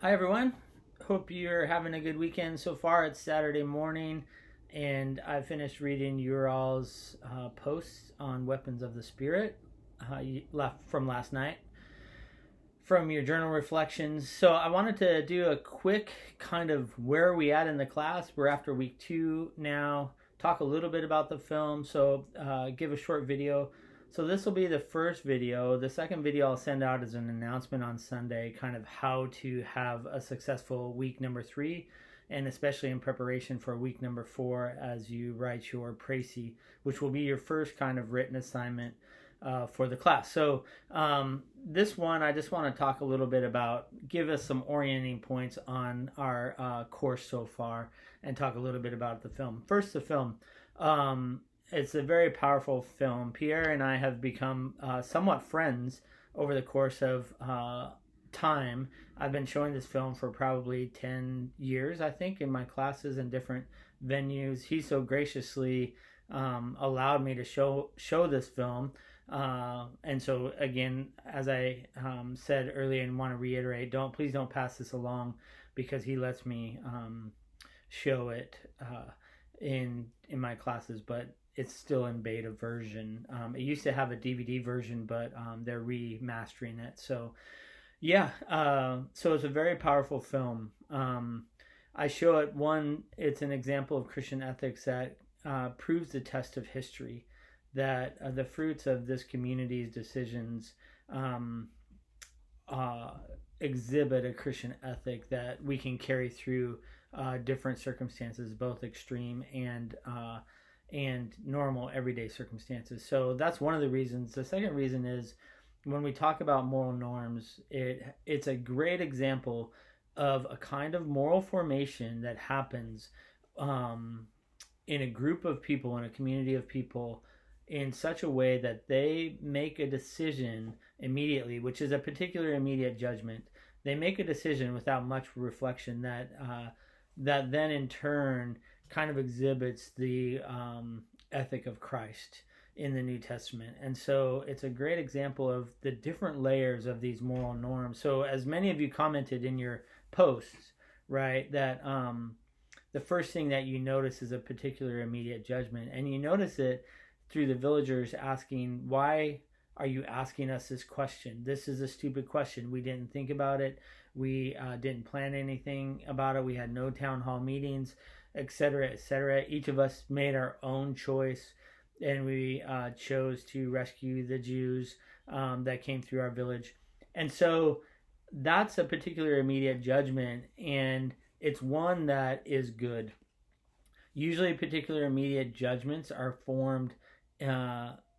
Hi, everyone. Hope you're having a good weekend so far. It's Saturday morning, and I finished reading Ural's posts on Weapons of the Spirit left from last night from your journal reflections. So I wanted to do a quick kind of where are we at in the class. We're after week 2 now. Talk a little bit about the film. So give a short video. So this will be the first video. The second video I'll send out as an announcement on Sunday, kind of how to have a successful week number 3, and especially in preparation for week number 4 as you write your précis, which will be your first kind of written assignment for the class. So this one, I just want to talk a little bit about, give us some orienting points on our course so far, and talk a little bit about the film. First, the film. It's a very powerful film. Pierre and I have become somewhat friends over the course of time. I've been showing this film for probably 10 years, I think, in my classes and different venues. He so graciously allowed me to show this film. And so again, as I said earlier and want to reiterate, please don't pass this along, because he lets me show it in my classes, but it's still in beta version. It used to have a DVD version, but they're remastering it. So yeah, so it's a very powerful film. I show it. One, it's an example of Christian ethics that proves the test of history, that the fruits of this community's decisions exhibit a Christian ethic that we can carry through different circumstances, both extreme and normal everyday circumstances. So that's one of the reasons. The second reason is, when we talk about moral norms, it's a great example of a kind of moral formation that happens in a group of people, in a community of people, in such a way that they make a decision immediately, which is a particular immediate judgment. They make a decision without much reflection that then in turn kind of exhibits the ethic of Christ in the New Testament. And so it's a great example of the different layers of these moral norms. So as many of you commented in your posts, right, that the first thing that you notice is a particular immediate judgment. And you notice it through the villagers asking, why are you asking us this question? This is a stupid question. We didn't think about it. We didn't plan anything about it. We had no town hall meetings, etc., etc. Each of us made our own choice, and we chose to rescue the Jews that came through our village. And so that's a particular immediate judgment, and it's one that is good. Usually particular immediate judgments are formed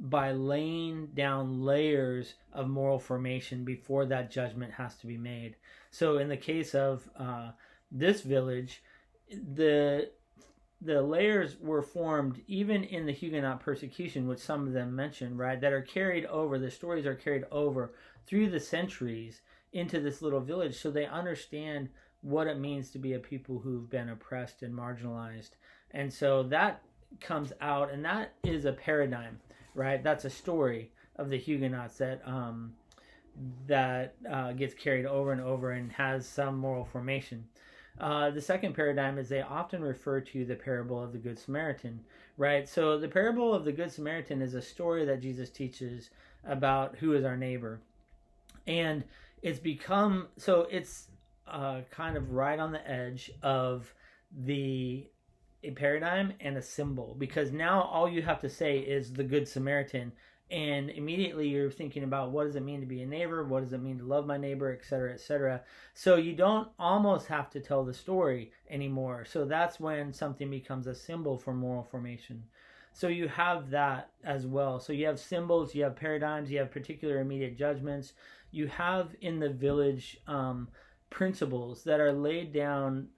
by laying down layers of moral formation before that judgment has to be made. So in the case of this village, the layers were formed even in the Huguenot persecution, which some of them mention, right, that are carried over, the stories are carried over through the centuries into this little village, so they understand what it means to be a people who've been oppressed and marginalized. And so that comes out, and that is a paradigm, right? That's a story of the Huguenots that gets carried over and over and has some moral formation. The second paradigm is they often refer to the parable of the Good Samaritan, right? So the parable of the Good Samaritan is a story that Jesus teaches about who is our neighbor. And it's become, so it's kind of right on the edge of a paradigm and a symbol, because now all you have to say is the Good Samaritan, and immediately you're thinking about, what does it mean to be a neighbor? What does it mean to love my neighbor, etc., etc. So you don't almost have to tell the story anymore. So that's when something becomes a symbol for moral formation. So you have that as well. So you have symbols, you have paradigms, you have particular immediate judgments. You have in the village principles that are laid down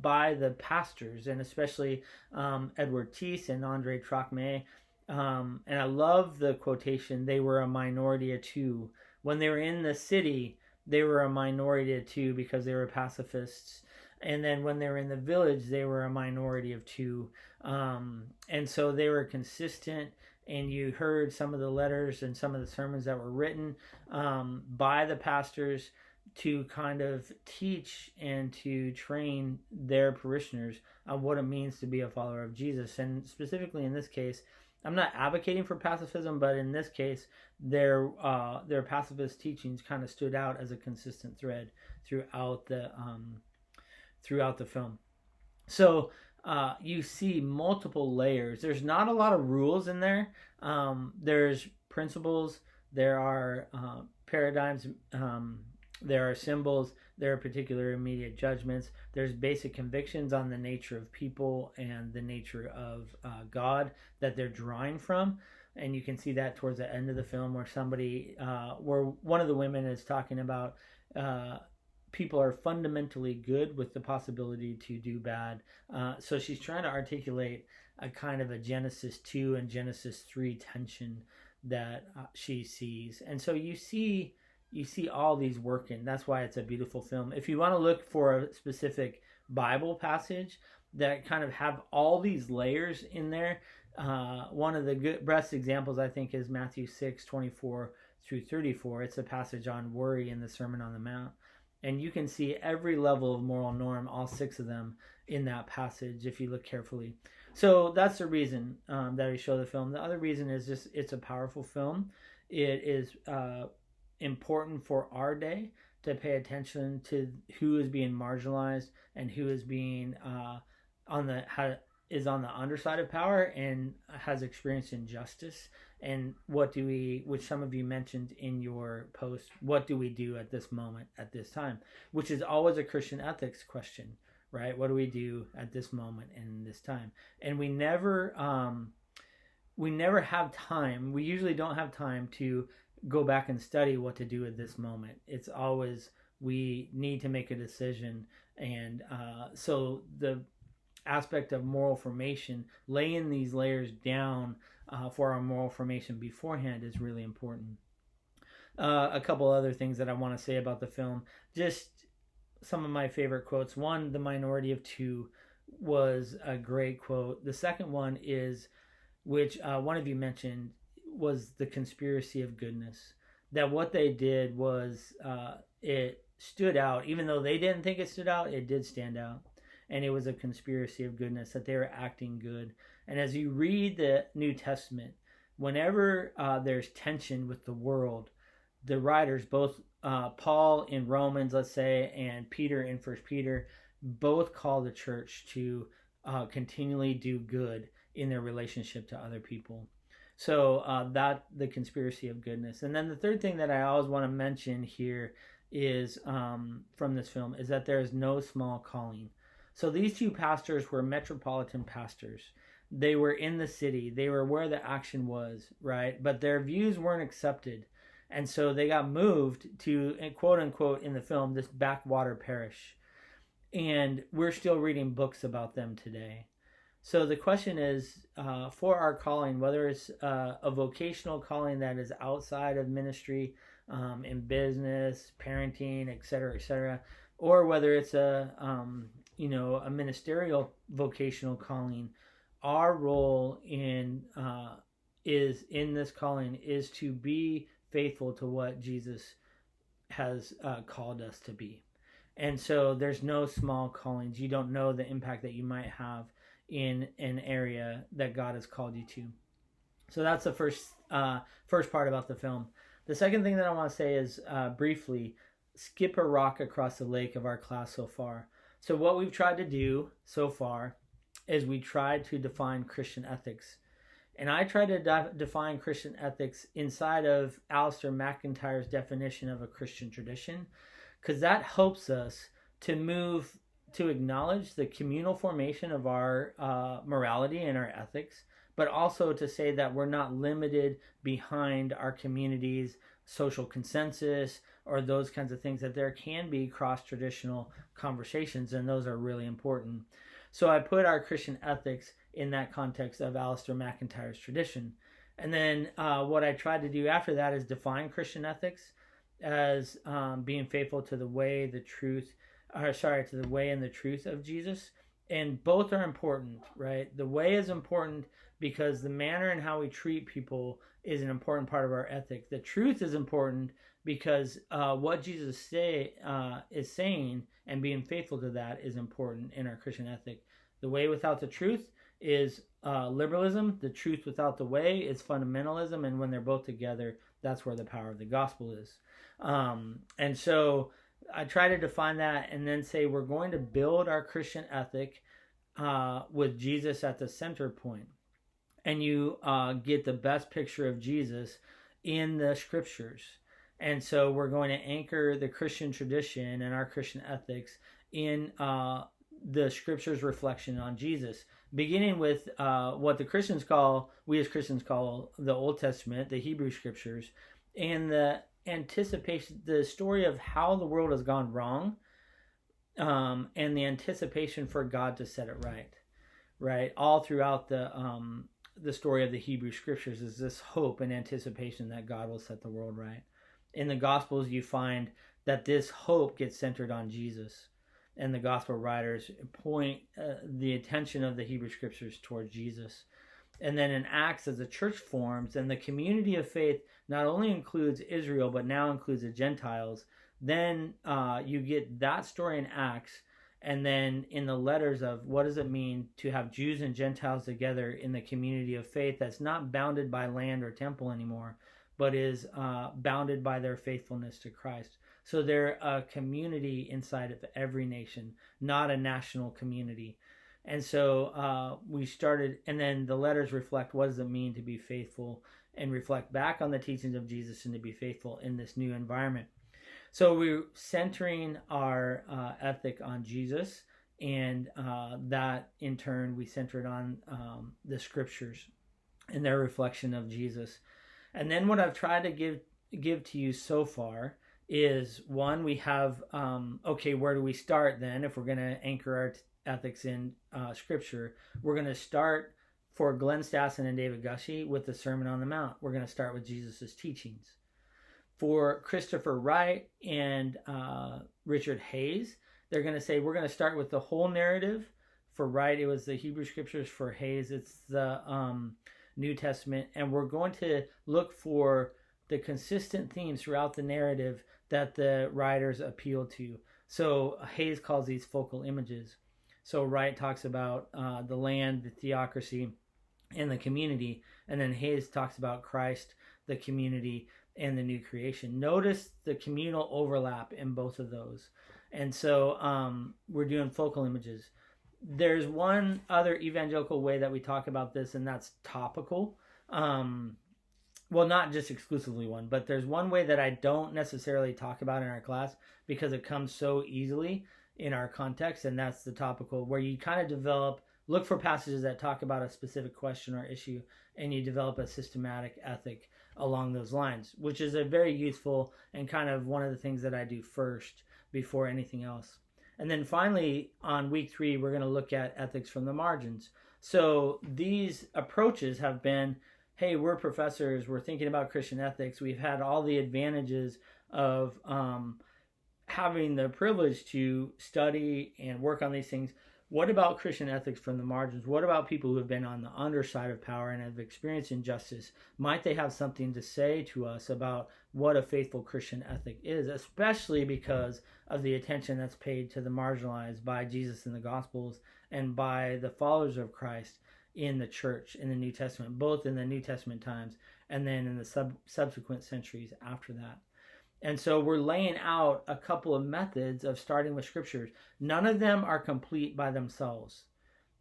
by the pastors, and especially Edward Thies and Andre Trocmé. And I love the quotation, they were a minority of two. When they were in the city, they were a minority of two because they were pacifists. And then when they were in the village, they were a minority of two. And so they were consistent, and you heard some of the letters and some of the sermons that were written by the pastors. to kind of teach and to train their parishioners on what it means to be a follower of Jesus. And specifically in this case, I'm not advocating for pacifism, but in this case, their pacifist teachings kind of stood out as a consistent thread throughout the film. So you see multiple layers. There's not a lot of rules in there. There's principles. There are paradigms. There are symbols. There are particular immediate judgments. There's basic convictions on the nature of people and the nature of God that they're drawing from. And you can see that towards the end of the film where where one of the women is talking about people are fundamentally good with the possibility to do bad. So she's trying to articulate a kind of a Genesis 2 and Genesis 3 tension that she sees. And so you see all these working. That's why it's a beautiful film. If you want to look for a specific Bible passage that kind of have all these layers in there, one of the best examples I think is Matthew 6:24 through 34. It's a passage on worry in the Sermon on the Mount. And you can see every level of moral norm, all 6 of them, in that passage if you look carefully. So that's the reason that I show the film. The other reason is just it's a powerful film. It is important for our day to pay attention to who is being marginalized and who is being on the underside of power and has experienced injustice. And which some of you mentioned in your post, what do we do at this moment, at this time? Which is always a Christian ethics question, right? What do we do at this moment and this time? And we never have time. We usually don't have time to go back and study what to do at this moment. It's always we need to make a decision. And so the aspect of moral formation, laying these layers down for our moral formation beforehand is really important. A couple other things that I want to say about the film, just some of my favorite quotes. One, the minority of two was a great quote. The second one is, which one of you mentioned, was the conspiracy of goodness. That what they did was it stood out. Even though they didn't think it stood out, it did stand out. And it was a conspiracy of goodness, that they were acting good. And as you read the New Testament, whenever there's tension with the world, the writers, both Paul in Romans, let's say, and Peter in 1 Peter, both call the church to continually do good in their relationship to other people. So that the conspiracy of goodness. And then the third thing that I always want to mention here is from this film is that there is no small calling. So these two pastors were metropolitan pastors. They were in the city. They were where the action was, right? But their views weren't accepted. And so they got moved to, quote unquote, in the film, this backwater parish. And we're still reading books about them today. So the question is, for our calling, whether it's a vocational calling that is outside of ministry, in business, parenting, etc., or whether it's a ministerial vocational calling, our role in this calling is to be faithful to what Jesus has called us to be. And so there's no small callings. You don't know the impact that you might have in an area that God has called you to. So that's the first part about the film. The second thing that I want to say is briefly, skip a rock across the lake of our class so far. So what we've tried to do so far is we tried to define Christian ethics. And I tried to define Christian ethics inside of Alistair McIntyre's definition of a Christian tradition, because that helps us to move to acknowledge the communal formation of our morality and our ethics, but also to say that we're not limited behind our community's social consensus or those kinds of things, that there can be cross-traditional conversations, and those are really important. So I put our Christian ethics in that context of Alistair McIntyre's tradition. And then what I tried to do after that is define Christian ethics as being faithful to the way, the way and the truth of Jesus. And both are important, right? The way is important because the manner and how we treat people is an important part of our ethic. The truth is important because what Jesus is saying and being faithful to that is important in our Christian ethic. The way without the truth is liberalism. The truth without the way is fundamentalism. And when they're both together, that's where the power of the gospel is. And so I try to define that and then say we're going to build our Christian ethic with Jesus at the center point. And you get the best picture of Jesus in the scriptures. And so we're going to anchor the Christian tradition and our Christian ethics in the scriptures' reflection on Jesus, beginning with what we as Christians call the Old Testament, the Hebrew scriptures, and the anticipation, the story of how the world has gone wrong, and the anticipation for God to set it right? All throughout the story of the Hebrew scriptures is this hope and anticipation that God will set the world right. In the Gospels, you find that this hope gets centered on Jesus, and the Gospel writers point the attention of the Hebrew scriptures towards Jesus. And then in Acts, as the church forms and the community of faith not only includes Israel, but now includes the Gentiles, then you get that story in Acts. And then in the letters of what does it mean to have Jews and Gentiles together in the community of faith that's not bounded by land or temple anymore, but is bounded by their faithfulness to Christ. So they're a community inside of every nation, not a national community. And so we started, and then the letters reflect what does it mean to be faithful and reflect back on the teachings of Jesus and to be faithful in this new environment. So we're centering our ethic on Jesus, and that in turn we centered on the scriptures and their reflection of Jesus. And then what I've tried to give to you so far is, one, we have, okay, where do we start then if we're going to anchor our ethics in scripture? We're going to start for Glenn Stassen and David Gushee with the Sermon on the Mount. We're going to start with Jesus' teachings. For Christopher Wright and Richard Hayes, they're going to say we're going to start with the whole narrative. For Wright, it was the Hebrew scriptures. For Hayes, it's the New Testament. And we're going to look for the consistent themes throughout the narrative that the writers appeal to. So Hayes calls these focal images. So Wright talks about the land, the theocracy, and the community. And then Hayes talks about Christ, the community, and the new creation. Notice the communal overlap in both of those. And so we're doing focal images. There's one other evangelical way that we talk about this, and that's topical. Well, not just exclusively one, but there's one way that I don't necessarily talk about in our class because it comes so easily in our context, and that's the topical, where you kind of look for passages that talk about a specific question or issue, and you develop a systematic ethic along those lines, which is a very useful and kind of one of the things that I do first before anything else. And then finally, on week 3, we're going to look at ethics from the margins. So these approaches have been, hey, we're professors, we're thinking about Christian ethics, we've had all the advantages of having the privilege to study and work on these things. What about Christian ethics from the margins? What about people who have been on the underside of power and have experienced injustice? Might they have something to say to us about what a faithful Christian ethic is, especially because of the attention that's paid to the marginalized by Jesus in the Gospels and by the followers of Christ in the church in the New Testament, both in the New Testament times and then in the subsequent centuries after that. And so we're laying out a couple of methods of starting with scriptures. None of them are complete by themselves,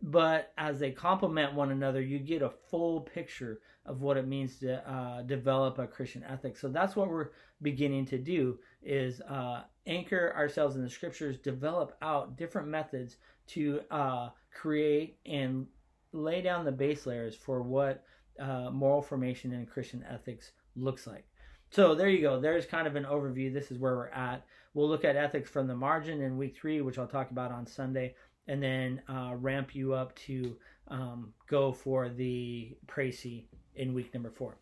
but as they complement one another, you get a full picture of what it means to develop a Christian ethic. So that's what we're beginning to do, is anchor ourselves in the scriptures, develop out different methods to create and lay down the base layers for what moral formation and Christian ethics looks like. So there you go. There's kind of an overview. This is where we're at. We'll look at ethics from the margin in week 3, which I'll talk about on Sunday, and then ramp you up to go for the Précis in week number 4.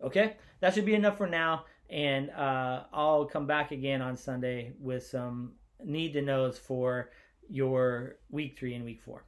Okay? That should be enough for now, and I'll come back again on Sunday with some need-to-knows for your week 3 and week 4.